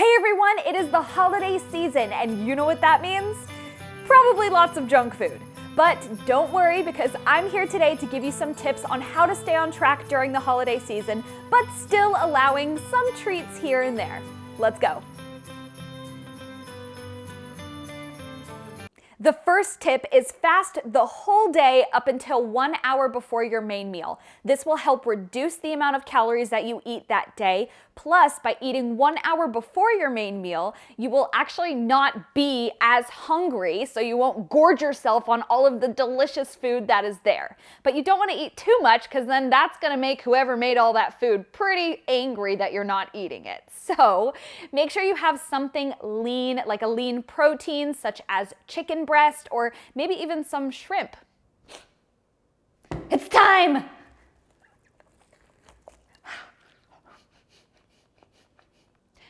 Hey everyone, it is the holiday season, and you know what that means? Probably lots of junk food. But don't worry, because I'm here today to give you some tips on how to stay on track during the holiday season, but still allowing some treats here and there. Let's go. The first tip is fast the whole day up until 1 hour before your main meal. This will help reduce the amount of calories that you eat that day. Plus, by eating 1 hour before your main meal, you will actually not be as hungry, so you won't gorge yourself on all of the delicious food that is there. But you don't want to eat too much, because then that's going to make whoever made all that food pretty angry that you're not eating it. So make sure you have something lean, like a lean protein, such as chicken breast or maybe even some shrimp. It's time!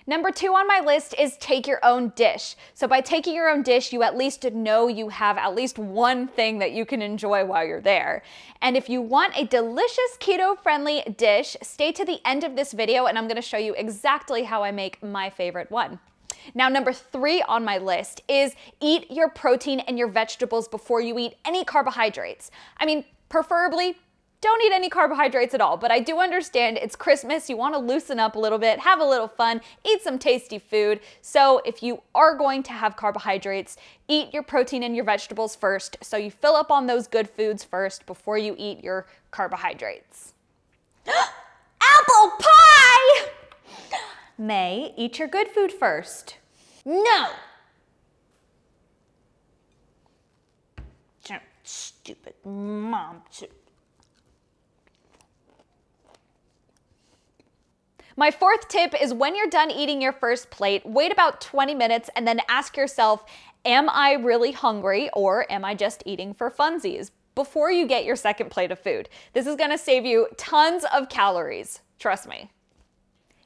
Number 2 on my list is take your own dish. So by taking your own dish, you at least know you have at least one thing that you can enjoy while you're there. And if you want a delicious keto-friendly dish, stay to the end of this video and I'm going to show you exactly how I make my favorite one. Now, number 3 on my list is eat your protein and your vegetables before you eat any carbohydrates. I mean, preferably don't eat any carbohydrates at all, but I do understand it's Christmas, you want to loosen up a little bit, have a little fun, eat some tasty food. So if you are going to have carbohydrates, eat your protein and your vegetables first, so you fill up on those good foods first before you eat your carbohydrates. Apple pie! May, eat your good food first. No! Stupid mom. My 4th tip is when you're done eating your first plate, wait about 20 minutes and then ask yourself, am I really hungry or am I just eating for funsies? Before you get your second plate of food. This is gonna save you tons of calories, trust me.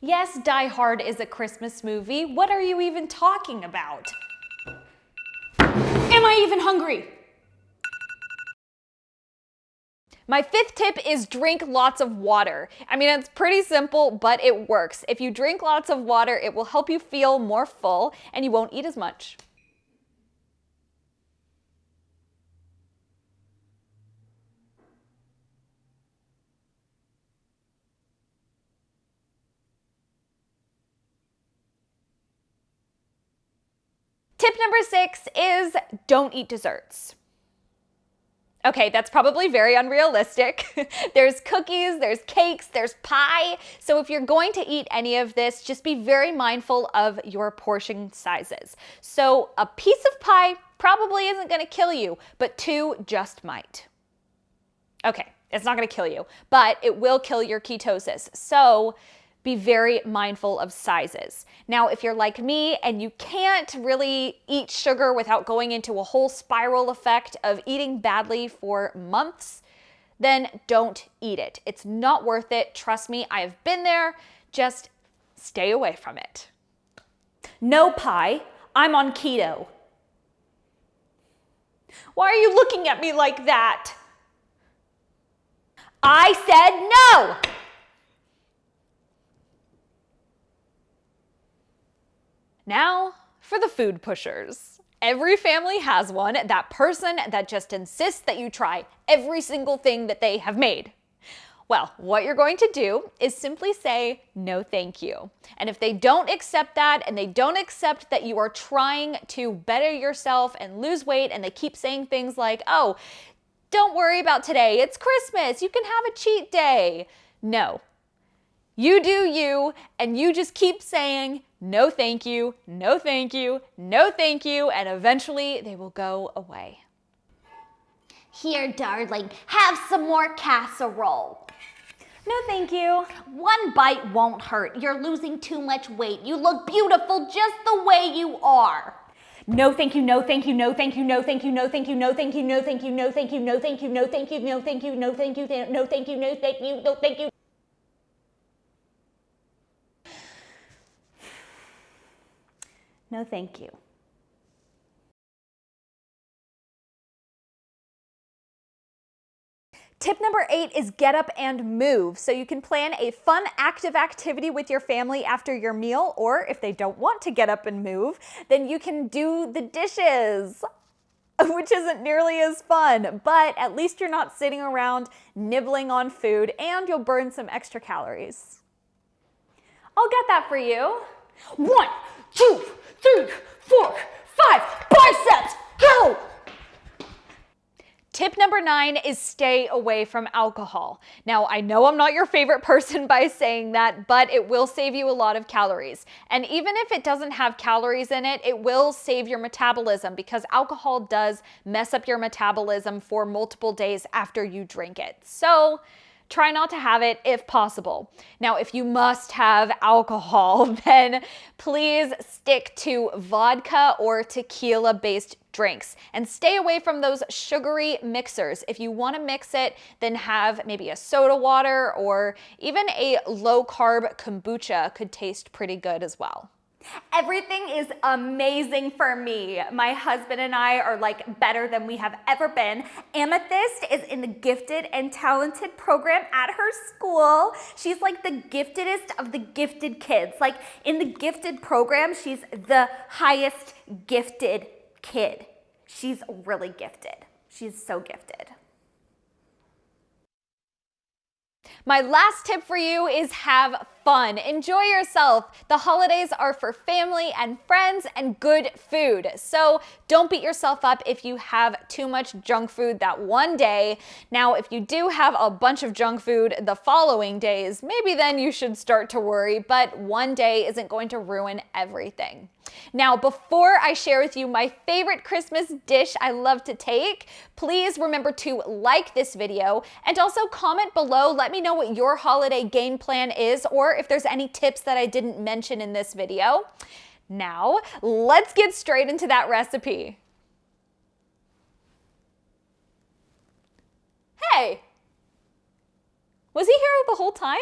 Yes, Die Hard is a Christmas movie. What are you even talking about? Am I even hungry? My 5th tip is drink lots of water. I mean, it's pretty simple, but it works. If you drink lots of water, it will help you feel more full and you won't eat as much. Tip number 6 is don't eat desserts. Okay, that's probably very unrealistic. There's cookies, there's cakes, there's pie. So if you're going to eat any of this, just be very mindful of your portion sizes. So a piece of pie probably isn't gonna kill you, but 2 just might. Okay, it's not gonna kill you, but it will kill your ketosis. So be very mindful of sizes. Now, if you're like me and you can't really eat sugar without going into a whole spiral effect of eating badly for months, then don't eat it. It's not worth it. Trust me, I have been there. Just stay away from it. No pie, I'm on keto. Why are you looking at me like that? I said no! Now, for the food pushers. Every family has one, that person that just insists that you try every single thing that they have made. Well, what you're going to do is simply say, no thank you. And if they don't accept that, and they don't accept that you are trying to better yourself and lose weight, and they keep saying things like, oh, don't worry about today, it's Christmas, you can have a cheat day. No. You do you, and you just keep saying, no thank you, no thank you, no thank you, and eventually they will go away. Here, darling, have some more casserole. No thank you. One bite won't hurt. You're losing too much weight. You look beautiful just the way you are. No thank you, no thank you, no thank you, no thank you, no thank you, no thank you, no thank you, no thank you, no thank you, no thank you, no thank you, no thank you, no thank you, no thank you, no thank you. No thank you. Tip number 8 is get up and move. So you can plan a fun, active activity with your family after your meal, or if they don't want to get up and move, then you can do the dishes, which isn't nearly as fun, but at least you're not sitting around nibbling on food and you'll burn some extra calories. I'll get that for you. 1, 2, 3, 4, 5, biceps, go! Tip number 9 is stay away from alcohol. Now, I know I'm not your favorite person by saying that, but it will save you a lot of calories. And even if it doesn't have calories in it, it will save your metabolism because alcohol does mess up your metabolism for multiple days after you drink it. So try not to have it if possible. Now, if you must have alcohol, then please stick to vodka or tequila-based drinks and stay away from those sugary mixers. If you want to mix it, then have maybe a soda water or even a low-carb kombucha could taste pretty good as well. Everything is amazing for me. My husband and I are like better than we have ever been. Amethyst is in the gifted and talented program at her school. She's like the giftedest of the gifted kids. Like in the gifted program, she's the highest gifted kid. She's really gifted. She's so gifted. My last tip for you is have fun. Enjoy yourself. The holidays are for family and friends and good food. So don't beat yourself up if you have too much junk food that one day. Now, if you do have a bunch of junk food the following days, maybe then you should start to worry, but one day isn't going to ruin everything. Now, before I share with you my favorite Christmas dish I love to take, please remember to like this video and also comment below. Let me know what your holiday game plan is or if there's any tips that I didn't mention in this video. Now, let's get straight into that recipe. Hey, was he here the whole time?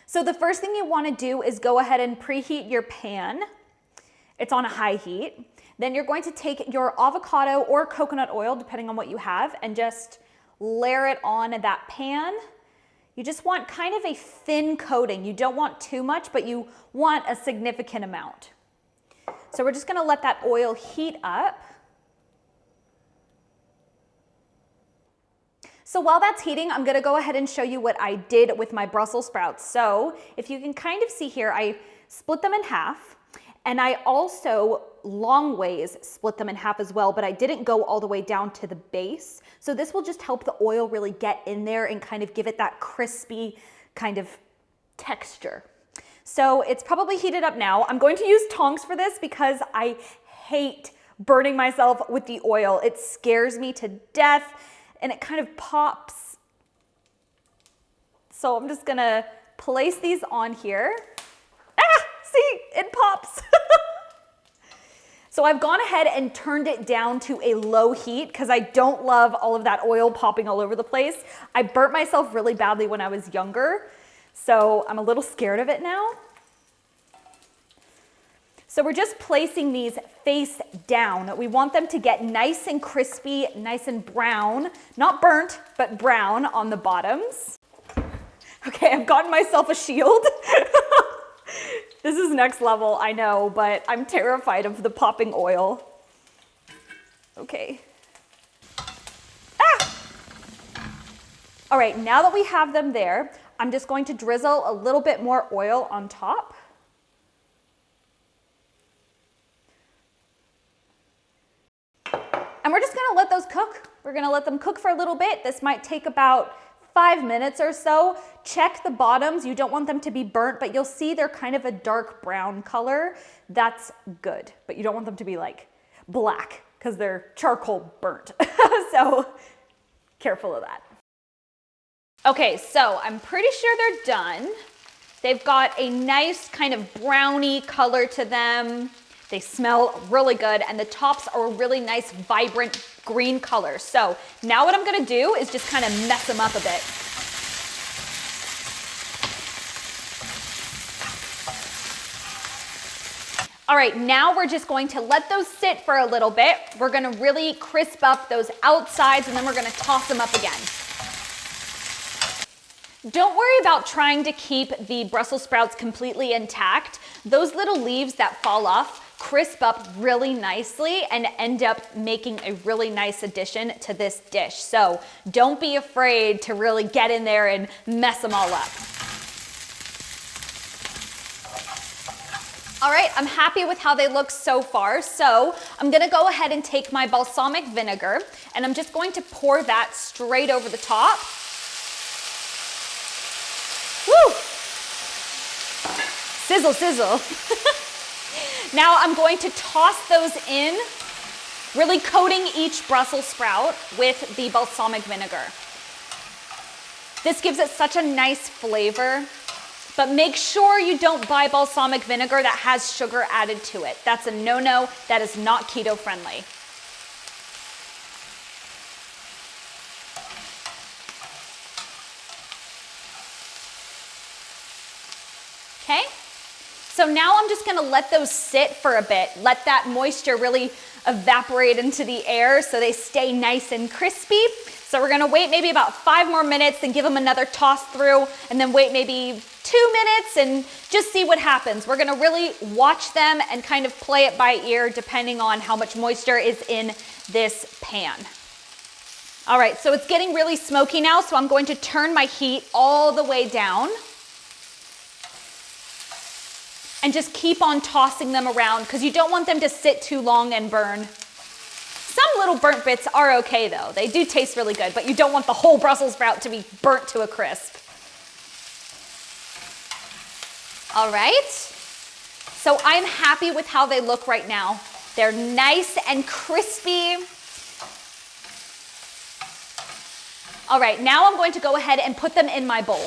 So the first thing you want to do is go ahead and preheat your pan. It's on a high heat. Then you're going to take your avocado or coconut oil, depending on what you have, and just layer it on that pan. You just want kind of a thin coating. You don't want too much, but you want a significant amount. So we're just going to let that oil heat up. So while that's heating, I'm gonna go ahead and show you what I did with my Brussels sprouts. So if you can kind of see here, I split them in half, and I also long ways split them in half as well, but I didn't go all the way down to the base. So this will just help the oil really get in there and kind of give it that crispy kind of texture. So it's probably heated up now. I'm going to use tongs for this because I hate burning myself with the oil. It scares me to death. And it kind of pops. So I'm just gonna place these on here. Ah, see, it pops. So I've gone ahead and turned it down to a low heat because I don't love all of that oil popping all over the place. I burnt myself really badly when I was younger, so I'm a little scared of it now. So we're just placing these face down. We want them to get nice and crispy, nice and brown, not burnt, but brown on the bottoms. Okay, I've gotten myself a shield. This is next level, I know, but I'm terrified of the popping oil. Okay. Ah! All right, now that we have them there, I'm just going to drizzle a little bit more oil on top. And we're just gonna let those cook. We're gonna let them cook for a little bit. This might take about 5 minutes or so. Check the bottoms. You don't want them to be burnt, but you'll see they're kind of a dark brown color. That's good, but you don't want them to be like black because they're charcoal burnt. So careful of that. Okay, so I'm pretty sure they're done. They've got a nice kind of browny color to them. They smell really good, and the tops are a really nice, vibrant green color. So now what I'm gonna do is just kind of mess them up a bit. All right, now we're just going to let those sit for a little bit. We're gonna really crisp up those outsides and then we're gonna toss them up again. Don't worry about trying to keep the Brussels sprouts completely intact. Those little leaves that fall off crisp up really nicely and end up making a really nice addition to this dish. So don't be afraid to really get in there and mess them all up. All right, I'm happy with how they look so far. So I'm gonna go ahead and take my balsamic vinegar and I'm just going to pour that straight over the top. Woo! Sizzle, sizzle. Now I'm going to toss those in, really coating each Brussels sprout with the balsamic vinegar. This gives it such a nice flavor, but make sure you don't buy balsamic vinegar that has sugar added to it. That's a no-no. That is not keto friendly. Okay, so now I'm just gonna let those sit for a bit. Let that moisture really evaporate into the air so they stay nice and crispy. So we're gonna wait maybe about 5 more minutes and give them another toss through and then wait maybe 2 minutes and just see what happens. We're gonna really watch them and kind of play it by ear depending on how much moisture is in this pan. All right, so it's getting really smoky now, so I'm going to turn my heat all the way down. And just keep on tossing them around because you don't want them to sit too long and burn. Some little burnt bits are okay though. They do taste really good, but you don't want the whole Brussels sprout to be burnt to a crisp. All right, so I'm happy with how they look right now. They're nice and crispy. All right, now I'm going to go ahead and put them in my bowl.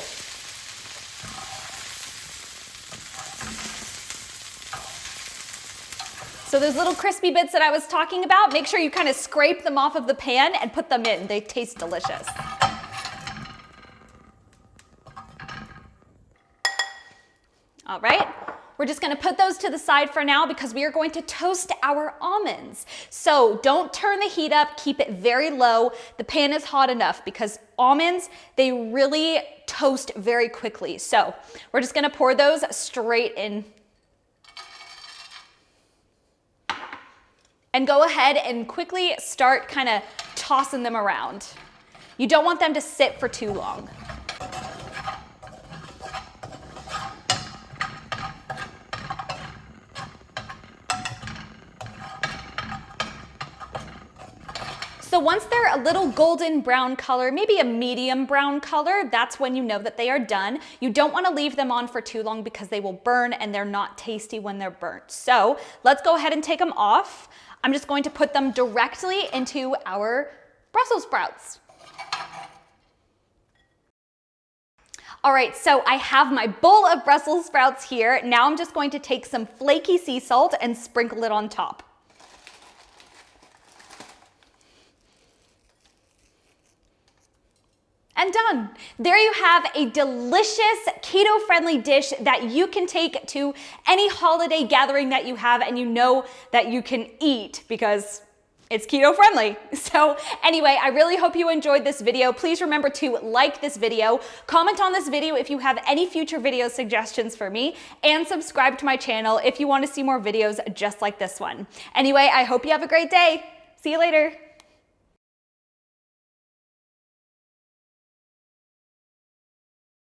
So those little crispy bits that I was talking about, make sure you kind of scrape them off of the pan and put them in. They taste delicious. All right, we're just gonna put those to the side for now because we are going to toast our almonds. So don't turn the heat up, keep it very low. The pan is hot enough because almonds, they really toast very quickly. So we're just gonna pour those straight in. And go ahead and quickly start kind of tossing them around. You don't want them to sit for too long. So once they're a little golden brown color, maybe a medium brown color, that's when you know that they are done. You don't want to leave them on for too long because they will burn and they're not tasty when they're burnt. So let's go ahead and take them off. I'm just going to put them directly into our Brussels sprouts. All right, so I have my bowl of Brussels sprouts here. Now I'm just going to take some flaky sea salt and sprinkle it on top. And done. There you have a delicious keto-friendly dish that you can take to any holiday gathering that you have and you know that you can eat because it's keto-friendly. So anyway, I really hope you enjoyed this video. Please remember to like this video, comment on this video if you have any future video suggestions for me, and subscribe to my channel if you want to see more videos just like this one. Anyway, I hope you have a great day. See you later.